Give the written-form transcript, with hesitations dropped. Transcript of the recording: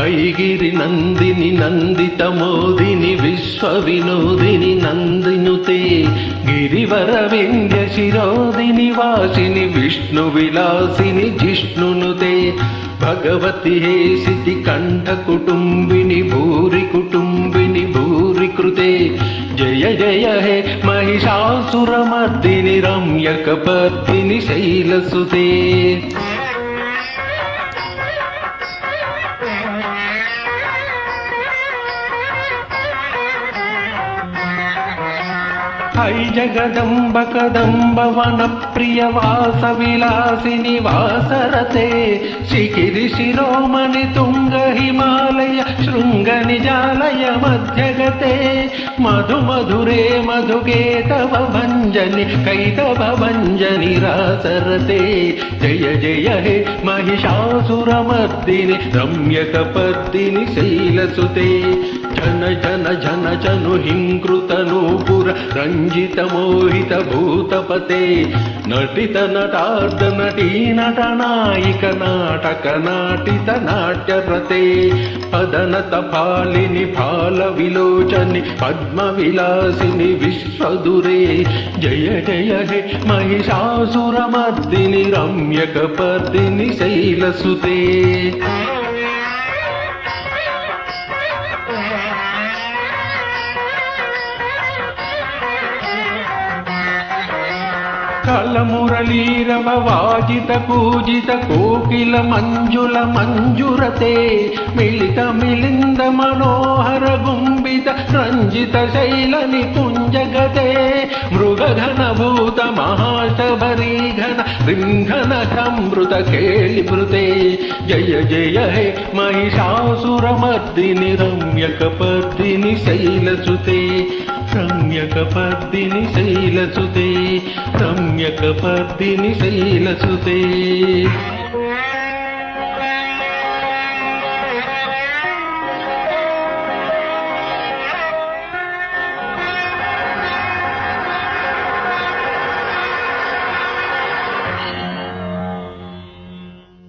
ऐगिरि नंदिनि नंदित मोदिनि विश्व विनोदिनि नंदिनुते गिरिवर विंध्य शिरोदिनि वासिनि विष्णु विलासिनि जिष्णुनुते भगवति हेसिति कंठ कुटुंबिनि भूरि कुटुंबिनि भूरि कृते जय जय हे महिषासुरमर्दिनि रम्यकपर्दिनि शैलसुते हई जगदम्ब कदम्ब वन प्रिय वास विलासिनि वासरते शिखिरि शिरोमणि तुंग हिमालय शृंग निजालय मध्यगते मधु मधुरे मधुकेतव भंजनि कैतव भंजनि रासरते जय जय हे महिषासुरमर्दिनि रम्यकपर्दिनि शैलसुते जन जन जन जनु हिंकृत नूपुर रंजित मोहित भूतपते नटित नटार्ध नटी नट नायिक नाटक नाटित नाट्यरते पदनत फालिनि फाल विलोचनि पद्म विलासिनि विश्वदुरे जय जय हे महिषासुरमर्दिनि रम्यकपर्दिनि शैलसुते कल मुरलीरव वाजित कूजित कोकिल मंजुल मंजुरते मिलित मिलिंद मनोहर गुंबित रंजित शैल निकुंजगते मृगघन भूत महाशबरी घन रिंघन समृत केलिभृते जय जय हे महिषासुरमर्दिनि रम्यकपर्दिनि शैलसुते रम्यकपर्दिनि शैलसुते रम्यकपर्दिनि शैलसुते।